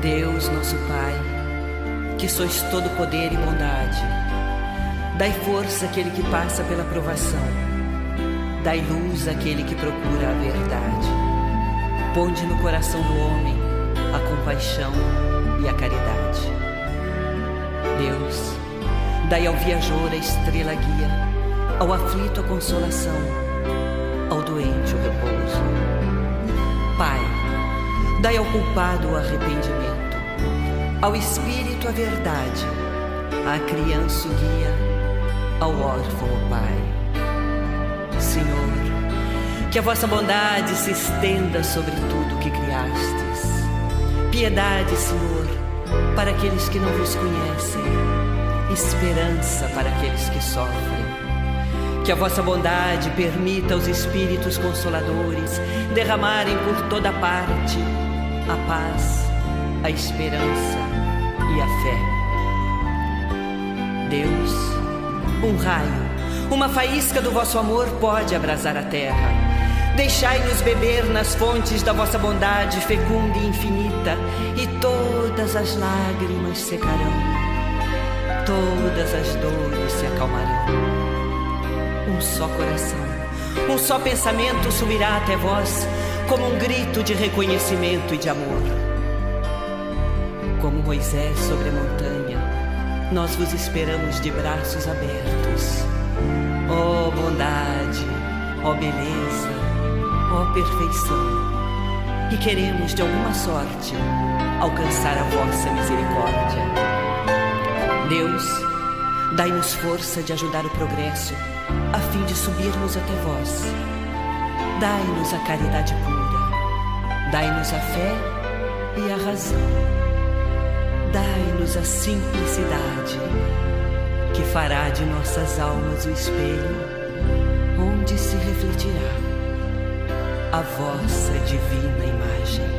Deus, nosso Pai, que sois todo poder e bondade, dai força àquele que passa pela provação, dai luz àquele que procura a verdade. Ponde no coração do homem a compaixão e a caridade. Deus, dai ao viajor a estrela guia, ao aflito a consolação, ao doente o repouso. Pai, dai ao culpado o arrependimento, ao espírito a verdade, à criança o guia, ao órfão o Pai. Senhor, que a vossa bondade se estenda sobre tudo que criastes. Piedade, Senhor, para aqueles que não vos conhecem, esperança para aqueles que sofrem. Que a vossa bondade permita aos Espíritos Consoladores derramarem por toda parte a paz, a esperança e a fé. Deus, um raio, uma faísca do vosso amor pode abrasar a terra. Deixai-nos beber nas fontes da vossa bondade fecunda e infinita, e todas as lágrimas secarão, todas as dores se acalmarão. Um só coração, um só pensamento subirá até vós, como um grito de reconhecimento e de amor. Como Moisés sobre a montanha, nós vos esperamos de braços abertos. Ó bondade, ó beleza, ó perfeição, e queremos de alguma sorte alcançar a vossa misericórdia. Deus, dai-nos força de ajudar o progresso, a fim de subirmos até vós. Dai-nos a caridade pura, dai-nos a fé e a razão. Dai-nos a simplicidade, que fará de nossas almas o espelho, onde se refletirá a vossa divina imagem.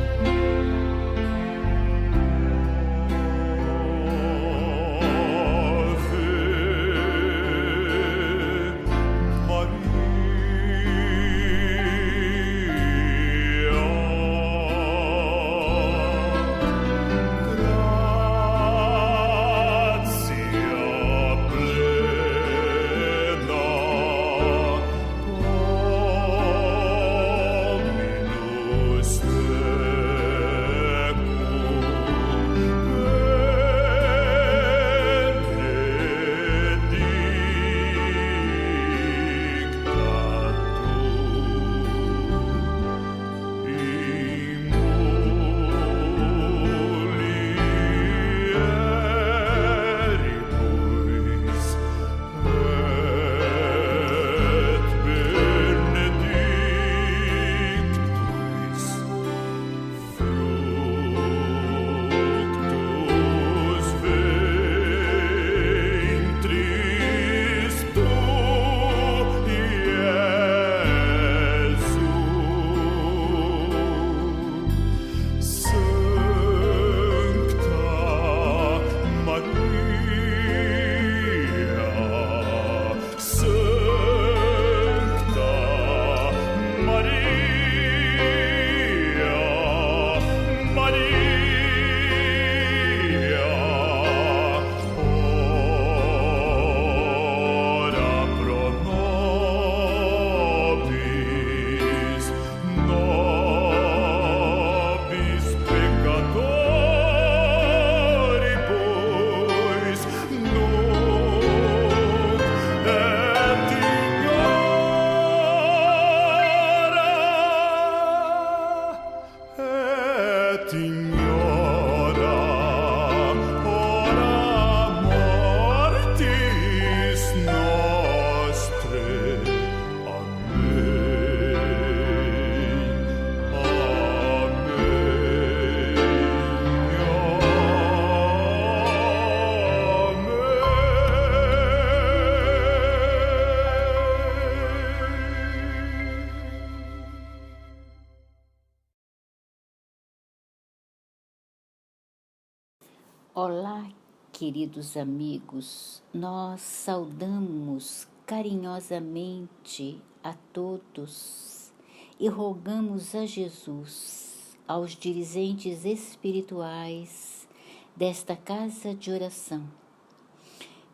Olá, queridos amigos, nós saudamos carinhosamente a todos e rogamos a Jesus aos dirigentes espirituais desta casa de oração,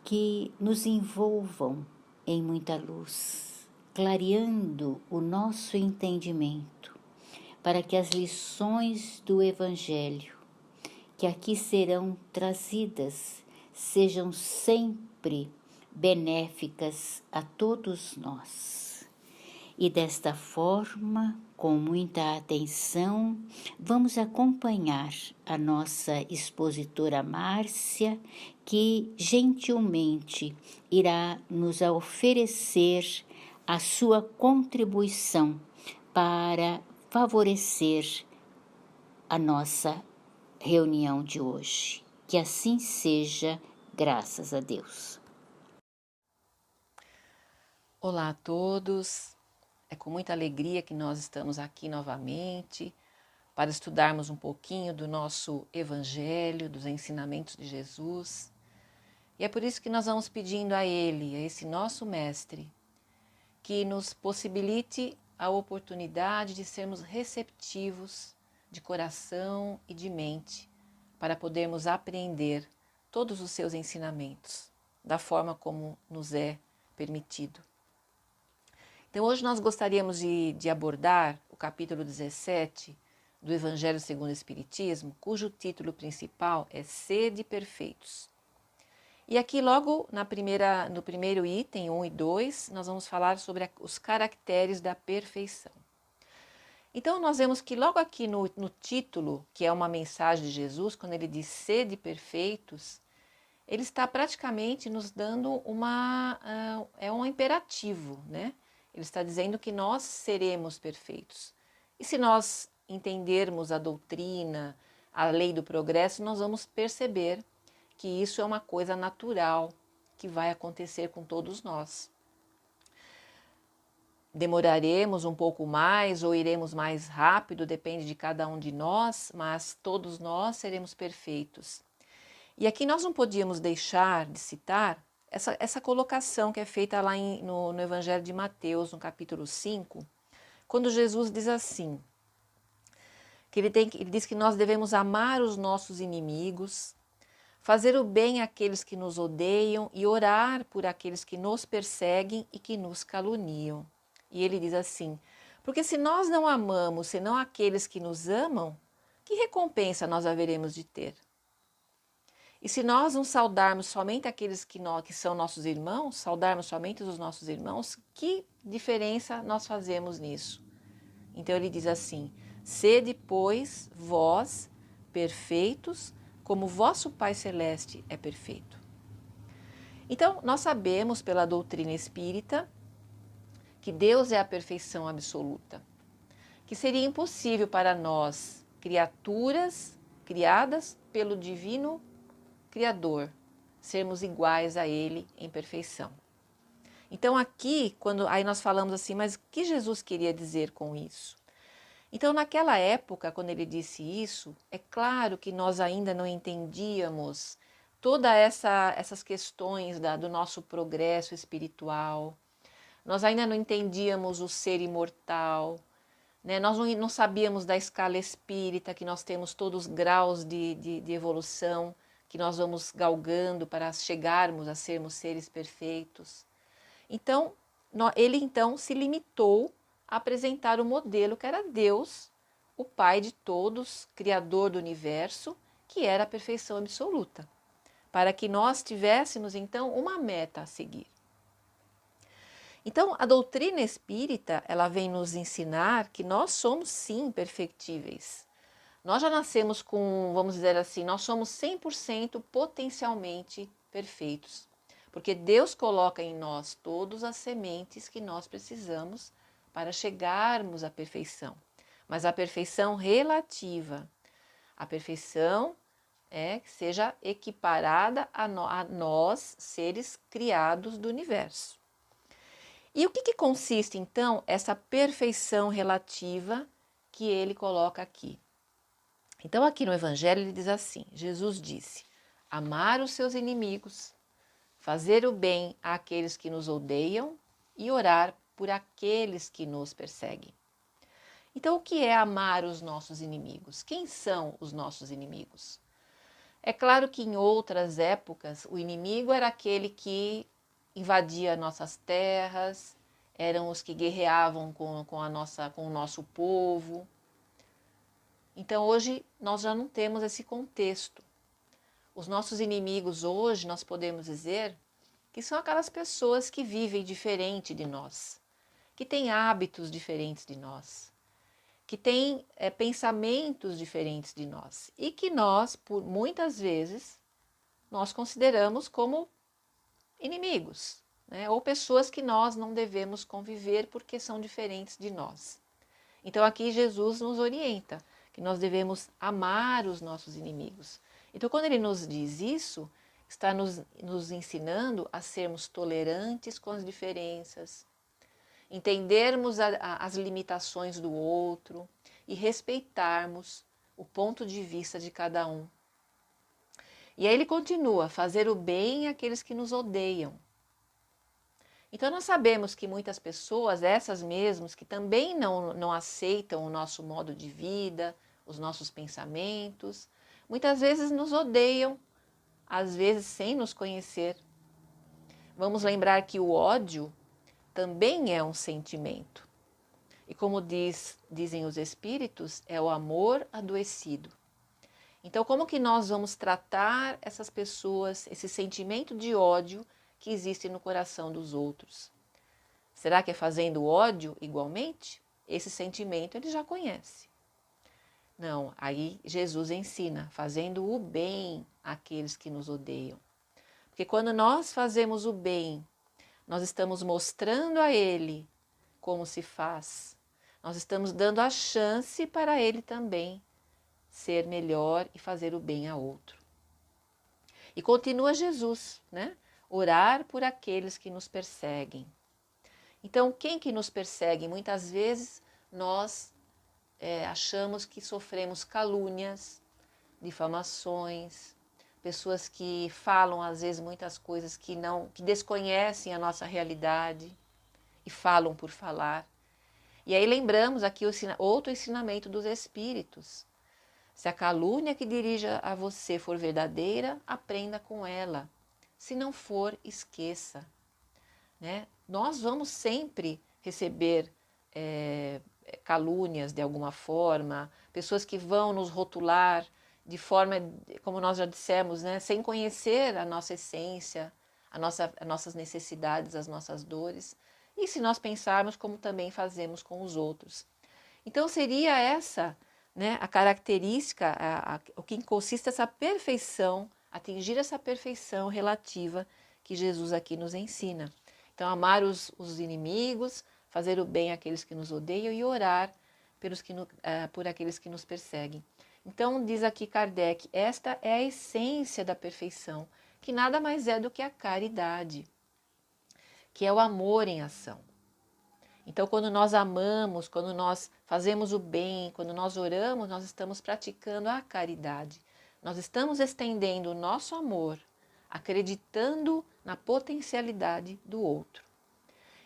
que nos envolvam em muita luz, clareando o nosso entendimento, para que as lições do Evangelho que aqui serão trazidas sejam sempre benéficas a todos nós. E desta forma, com muita atenção, vamos acompanhar a nossa expositora Márcia, que gentilmente irá nos oferecer a sua contribuição para favorecer a nossa reunião de hoje. Que assim seja, graças a Deus. Olá a todos, é com muita alegria que nós estamos aqui novamente para estudarmos um pouquinho do nosso Evangelho, dos ensinamentos de Jesus. E é por isso que nós vamos pedindo a Ele, a esse nosso Mestre, que nos possibilite a oportunidade de sermos receptivos de coração e de mente, para podermos aprender todos os seus ensinamentos, da forma como nos é permitido. Então hoje nós gostaríamos de abordar o capítulo 17 do Evangelho segundo o Espiritismo, cujo título principal é Sede Perfeitos. E aqui logo no primeiro item, 1 e 2, nós vamos falar sobre os caracteres da perfeição. Então nós vemos que logo aqui no título, que é uma mensagem de Jesus, quando ele diz sede perfeitos, ele está praticamente nos dando um imperativo, né? Ele está dizendo que nós seremos perfeitos. E se nós entendermos a doutrina, a lei do progresso, nós vamos perceber que isso é uma coisa natural que vai acontecer com todos nós. Demoraremos um pouco mais ou iremos mais rápido, depende de cada um de nós, mas todos nós seremos perfeitos. E aqui nós não podíamos deixar de citar essa colocação que é feita lá no Evangelho de Mateus, no capítulo 5, quando Jesus diz assim, que ele diz que nós devemos amar os nossos inimigos, fazer o bem àqueles que nos odeiam e orar por aqueles que nos perseguem e que nos caluniam. E ele diz assim, porque se nós não amamos senão aqueles que nos amam, que recompensa nós haveremos de ter? E se nós não saudarmos somente aqueles que são nossos irmãos, saudarmos somente os nossos irmãos, que diferença nós fazemos nisso? Então ele diz assim, sede, pois, vós perfeitos, como vosso Pai Celeste é perfeito. Então nós sabemos pela doutrina espírita que Deus é a perfeição absoluta, que seria impossível para nós, criaturas criadas pelo Divino Criador, sermos iguais a Ele em perfeição. Então aqui, aí nós falamos assim, mas o que Jesus queria dizer com isso? Então naquela época, quando ele disse isso, é claro que nós ainda não entendíamos todas essas questões do nosso progresso espiritual. Nós ainda não entendíamos o ser imortal, né? Nós não sabíamos da escala espírita, que nós temos todos os graus de evolução, que nós vamos galgando para chegarmos a sermos seres perfeitos. Então, ele então se limitou a apresentar o modelo que era Deus, o Pai de todos, Criador do universo, que era a perfeição absoluta, para que nós tivéssemos então uma meta a seguir. Então, a doutrina espírita, ela vem nos ensinar que nós somos sim perfectíveis. Nós já nascemos com, vamos dizer assim, nós somos 100% potencialmente perfeitos. Porque Deus coloca em nós todas as sementes que nós precisamos para chegarmos à perfeição. Mas a perfeição relativa, a perfeição que seja equiparada a nós, seres criados do universo. E o que consiste, então, essa perfeição relativa que ele coloca aqui? Então, aqui no Evangelho, ele diz assim, Jesus disse, amar os seus inimigos, fazer o bem àqueles que nos odeiam e orar por aqueles que nos perseguem. Então, o que é amar os nossos inimigos? Quem são os nossos inimigos? É claro que em outras épocas o inimigo era aquele que invadia nossas terras, eram os que guerreavam com o nosso povo. Então hoje nós já não temos esse contexto. Os nossos inimigos hoje nós podemos dizer que são aquelas pessoas que vivem diferente de nós, que têm hábitos diferentes de nós, que têm pensamentos diferentes de nós e que nós, por muitas vezes, nós consideramos como inimigos, né? Ou pessoas que nós não devemos conviver porque são diferentes de nós. Então aqui Jesus nos orienta que nós devemos amar os nossos inimigos. Então quando ele nos diz isso, está nos ensinando a sermos tolerantes com as diferenças, entendermos as limitações do outro e respeitarmos o ponto de vista de cada um. E aí ele continua, fazer o bem àqueles que nos odeiam. Então nós sabemos que muitas pessoas, essas mesmas, que também não aceitam o nosso modo de vida, os nossos pensamentos, muitas vezes nos odeiam, às vezes sem nos conhecer. Vamos lembrar que o ódio também é um sentimento. E como dizem os espíritos, é o amor adoecido. Então, como que nós vamos tratar essas pessoas, esse sentimento de ódio que existe no coração dos outros? Será que é fazendo ódio igualmente? Esse sentimento ele já conhece. Não, aí Jesus ensina, fazendo o bem àqueles que nos odeiam. Porque quando nós fazemos o bem, nós estamos mostrando a ele como se faz. Nós estamos dando a chance para ele também ser melhor e fazer o bem a outro. E continua Jesus, né? Orar por aqueles que nos perseguem. Então, quem que nos persegue? Muitas vezes nós achamos que sofremos calúnias, difamações, pessoas que falam às vezes muitas coisas que desconhecem a nossa realidade e falam por falar. E aí lembramos aqui outro ensinamento dos espíritos. Se a calúnia que dirija a você for verdadeira, aprenda com ela. Se não for, esqueça. Né? Nós vamos sempre receber calúnias de alguma forma, pessoas que vão nos rotular de forma, como nós já dissemos, né? Sem conhecer a nossa essência, as nossas necessidades, as nossas dores. E se nós pensarmos como também fazemos com os outros. Então seria essa, né, a característica, o que consiste essa perfeição, atingir essa perfeição relativa que Jesus aqui nos ensina. Então amar os inimigos, fazer o bem àqueles que nos odeiam e orar por aqueles que nos perseguem. Então diz aqui Kardec, esta é a essência da perfeição, que nada mais é do que a caridade, que é o amor em ação. Então, quando nós amamos, quando nós fazemos o bem, quando nós oramos, nós estamos praticando a caridade. Nós estamos estendendo o nosso amor, acreditando na potencialidade do outro.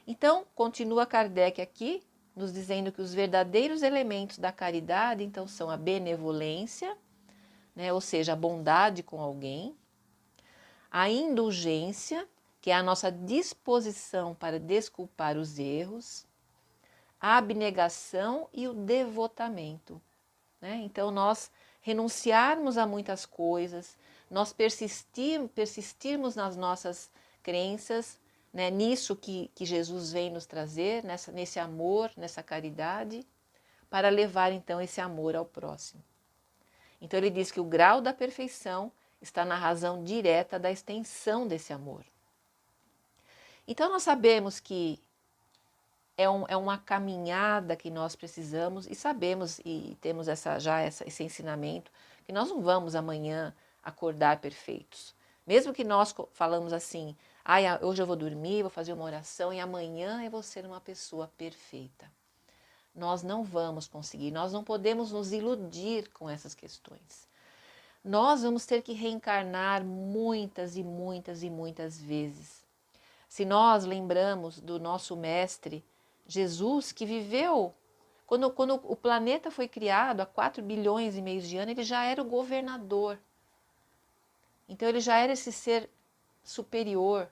Então, continua Kardec aqui, nos dizendo que os verdadeiros elementos da caridade, então, são a benevolência, né, ou seja, a bondade com alguém, a indulgência, que é a nossa disposição para desculpar os erros, a abnegação e o devotamento. Né? Então, nós renunciarmos a muitas coisas, nós persistirmos nas nossas crenças, né? Nisso que Jesus vem nos trazer, nesse amor, nessa caridade, para levar, então, esse amor ao próximo. Então, ele diz que o grau da perfeição está na razão direta da extensão desse amor. Então, nós sabemos que é uma caminhada que nós precisamos e sabemos e temos esse ensinamento que nós não vamos amanhã acordar perfeitos. Mesmo que nós falamos assim, hoje eu vou dormir, vou fazer uma oração e amanhã eu vou ser uma pessoa perfeita. Nós não vamos conseguir, nós não podemos nos iludir com essas questões. Nós vamos ter que reencarnar muitas e muitas e muitas vezes. Se nós lembramos do nosso mestre Jesus, que viveu Quando o planeta foi criado, há 4 bilhões e meio de anos, ele já era o governador. Então, ele já era esse ser superior.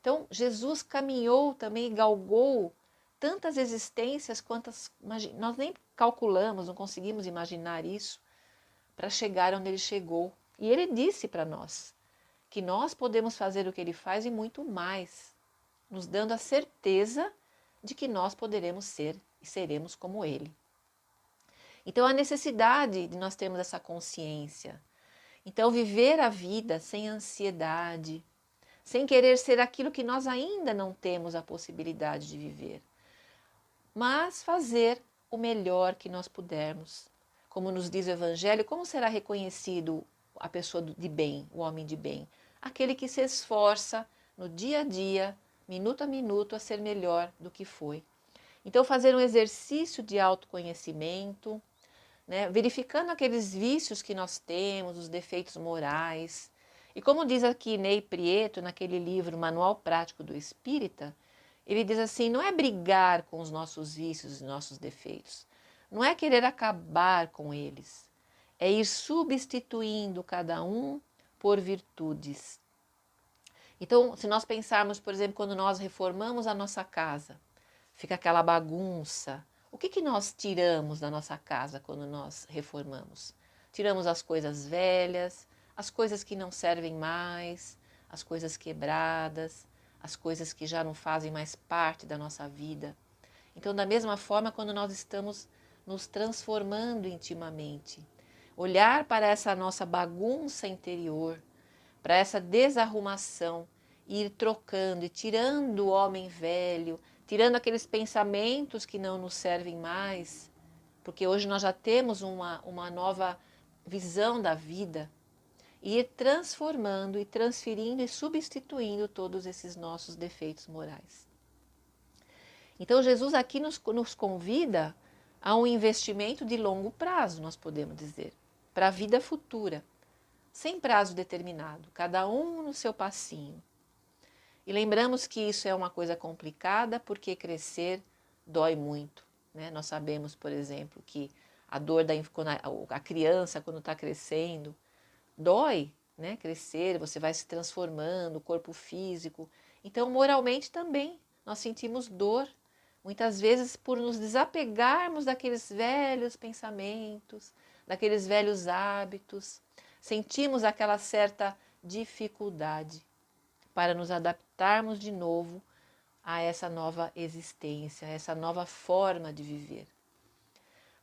Então, Jesus caminhou também, galgou tantas existências quantas nós nem calculamos, não conseguimos imaginar isso, para chegar onde ele chegou. E ele disse para nós que nós podemos fazer o que ele faz e muito mais, nos dando a certeza de que nós poderemos ser e seremos como ele. Então, a necessidade de nós termos essa consciência. Então, viver a vida sem ansiedade, sem querer ser aquilo que nós ainda não temos a possibilidade de viver, mas fazer o melhor que nós pudermos. Como nos diz o Evangelho, como será reconhecido a pessoa de bem, o homem de bem? Aquele que se esforça no dia a dia, minuto a minuto, a ser melhor do que foi. Então, fazer um exercício de autoconhecimento, né, verificando aqueles vícios que nós temos, os defeitos morais. E como diz aqui Ney Prieto, naquele livro Manual Prático do Espírita, ele diz assim, não é brigar com os nossos vícios e nossos defeitos, não é querer acabar com eles, é ir substituindo cada um por virtudes. Então, se nós pensarmos, por exemplo, quando nós reformamos a nossa casa, fica aquela bagunça. O que nós tiramos da nossa casa quando nós reformamos? Tiramos as coisas velhas, as coisas que não servem mais, as coisas quebradas, as coisas que já não fazem mais parte da nossa vida. Então, da mesma forma, quando nós estamos nos transformando intimamente, olhar para essa nossa bagunça interior, para essa desarrumação, e ir trocando e tirando o homem velho, tirando aqueles pensamentos que não nos servem mais, porque hoje nós já temos uma nova visão da vida, e ir transformando e transferindo e substituindo todos esses nossos defeitos morais. Então, Jesus aqui nos convida a um investimento de longo prazo, nós podemos dizer, para a vida futura, sem prazo determinado, cada um no seu passinho. E lembramos que isso é uma coisa complicada, porque crescer dói muito, né? Nós sabemos, por exemplo, que a dor a criança, quando está crescendo, dói, né? Crescer, você vai se transformando, o corpo físico. Então, moralmente também, nós sentimos dor, muitas vezes por nos desapegarmos daqueles velhos pensamentos, daqueles velhos hábitos. Sentimos aquela certa dificuldade para nos adaptarmos de novo a essa nova existência, a essa nova forma de viver.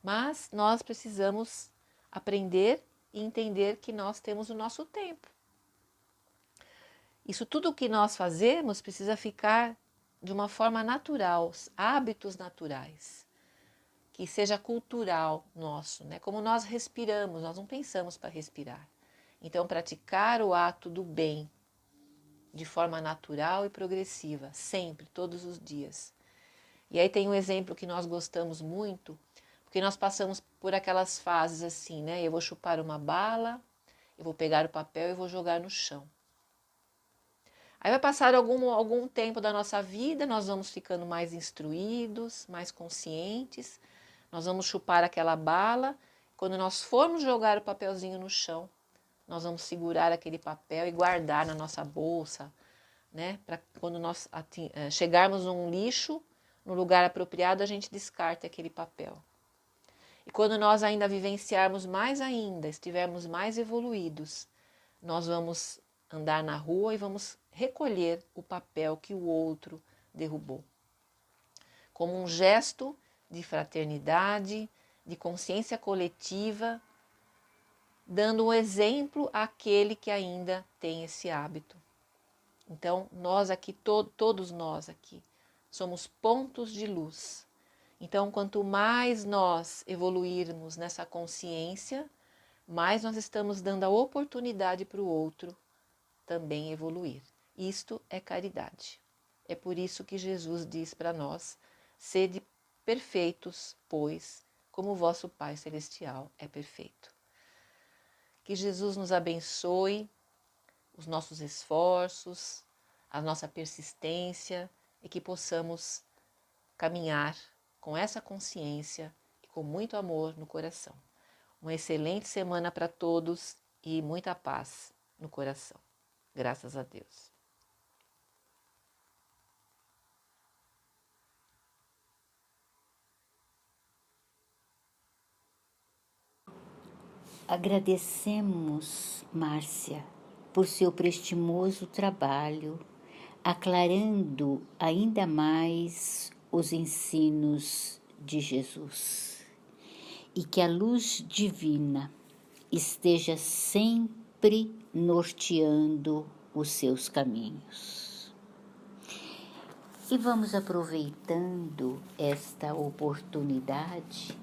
Mas nós precisamos aprender e entender que nós temos o nosso tempo. Isso tudo o que nós fazemos precisa ficar de uma forma natural, hábitos naturais, que seja cultural nosso, né? Como nós respiramos, nós não pensamos para respirar. Então, praticar o ato do bem de forma natural e progressiva, sempre, todos os dias. E aí tem um exemplo que nós gostamos muito, porque nós passamos por aquelas fases assim, né? Eu vou chupar uma bala, eu vou pegar o papel e vou jogar no chão. Aí vai passar algum tempo da nossa vida, nós vamos ficando mais instruídos, mais conscientes, nós vamos chupar aquela bala. Quando nós formos jogar o papelzinho no chão, nós vamos segurar aquele papel e guardar na nossa bolsa, né? Para quando nós chegarmos num lixo, no lugar apropriado, a gente descarta aquele papel. E quando nós ainda vivenciarmos mais ainda, estivermos mais evoluídos, nós vamos andar na rua e vamos recolher o papel que o outro derrubou. Como um gesto de fraternidade, de consciência coletiva, dando um exemplo àquele que ainda tem esse hábito. Então, nós aqui, todos nós aqui, somos pontos de luz. Então, quanto mais nós evoluirmos nessa consciência, mais nós estamos dando a oportunidade para o outro também evoluir. Isto é caridade. É por isso que Jesus diz para nós, sede perfeitos, pois, como o vosso Pai Celestial é perfeito. Que Jesus nos abençoe, os nossos esforços, a nossa persistência e que possamos caminhar com essa consciência, com muito amor no coração. Uma excelente semana para todos e muita paz no coração. Graças a Deus. Agradecemos, Márcia, por seu prestimoso trabalho, aclarando ainda mais os ensinos de Jesus. E que a luz divina esteja sempre norteando os seus caminhos. E vamos aproveitando esta oportunidade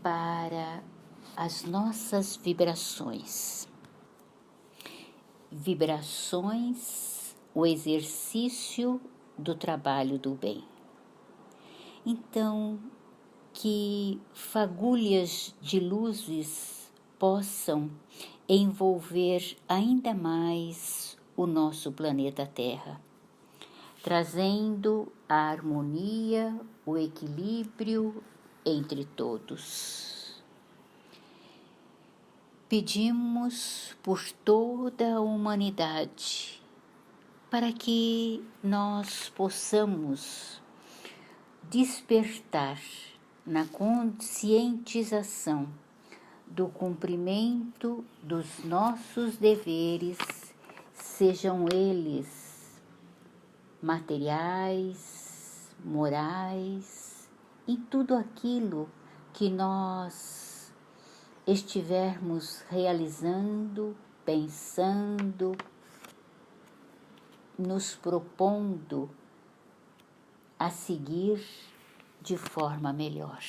para as nossas vibrações. Vibrações, o exercício do trabalho do bem. Então, que fagulhas de luzes possam envolver ainda mais o nosso planeta Terra, trazendo a harmonia, o equilíbrio entre todos. Pedimos por toda a humanidade para que nós possamos despertar na conscientização do cumprimento dos nossos deveres, sejam eles materiais, morais, em tudo aquilo que nós estivermos realizando, pensando, nos propondo a seguir de forma melhor.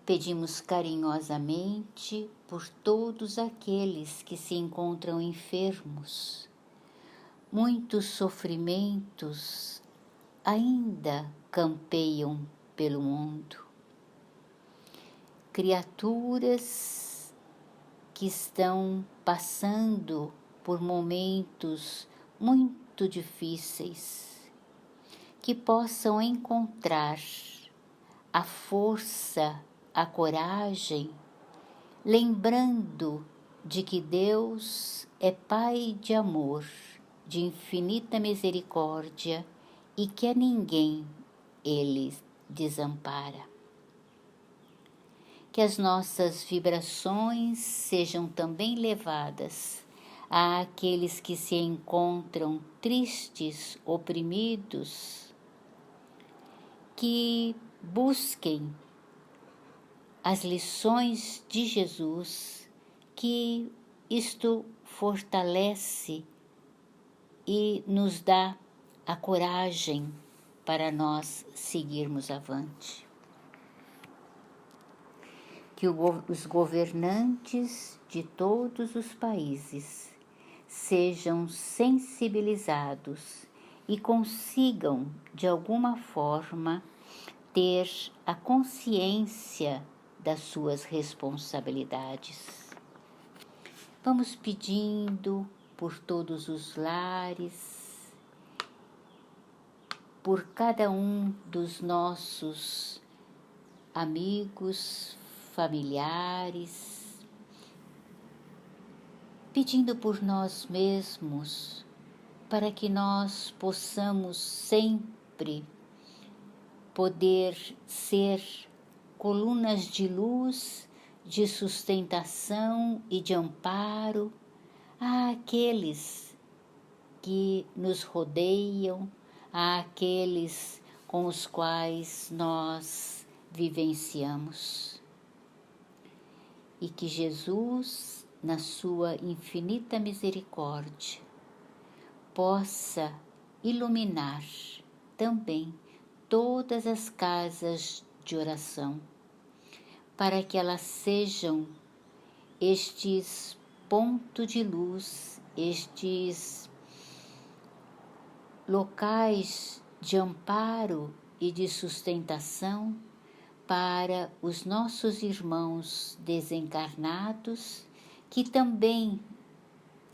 Pedimos carinhosamente por todos aqueles que se encontram enfermos. Muitos sofrimentos ainda campeiam pelo mundo. Criaturas que estão passando por momentos muito difíceis, que possam encontrar a força, a coragem, lembrando de que Deus é Pai de amor, de infinita misericórdia e que a ninguém Ele desampara. Que as nossas vibrações sejam também levadas àqueles que se encontram tristes, oprimidos, que busquem as lições de Jesus, que isto fortalece e nos dá a coragem para nós seguirmos avante. Que os governantes de todos os países sejam sensibilizados e consigam, de alguma forma, ter a consciência das suas responsabilidades. Vamos pedindo por todos os lares, por cada um dos nossos amigos, familiares, pedindo por nós mesmos, para que nós possamos sempre poder ser colunas de luz, de sustentação e de amparo àqueles que nos rodeiam, àqueles com os quais nós vivenciamos. E que Jesus, na sua infinita misericórdia, possa iluminar também todas as casas de oração, para que elas sejam estes pontos de luz, estes locais de amparo e de sustentação para os nossos irmãos desencarnados, que também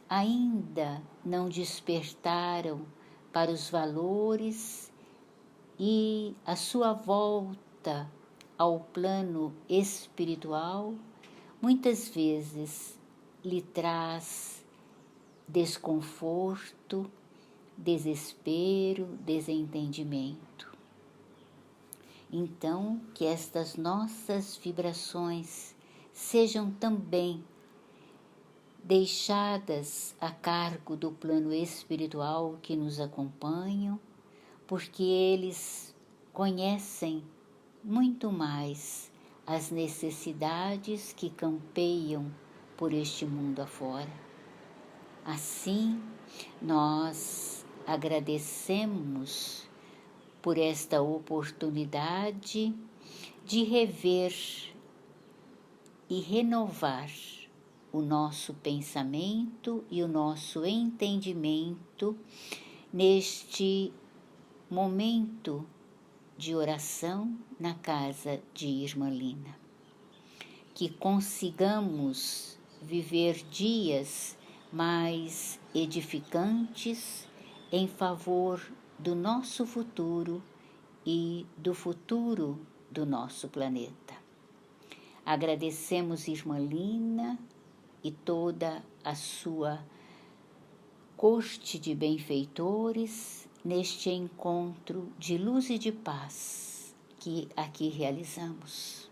ainda não despertaram para os valores e a sua volta ao plano espiritual muitas vezes lhe traz desconforto, desespero, desentendimento. Então, que estas nossas vibrações sejam também deixadas a cargo do plano espiritual que nos acompanham, porque eles conhecem muito mais as necessidades que campeiam por este mundo afora. Assim, nós agradecemos por esta oportunidade de rever e renovar o nosso pensamento e o nosso entendimento neste momento de oração na casa de Irmã Lina. Que consigamos viver dias mais edificantes em favor do nosso futuro e do futuro do nosso planeta. Agradecemos Irmã Lina e toda a sua corte de benfeitores neste encontro de luz e de paz que aqui realizamos.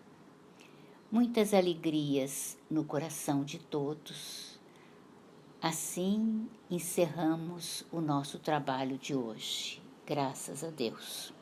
Muitas alegrias no coração de todos. Assim encerramos o nosso trabalho de hoje. Graças a Deus.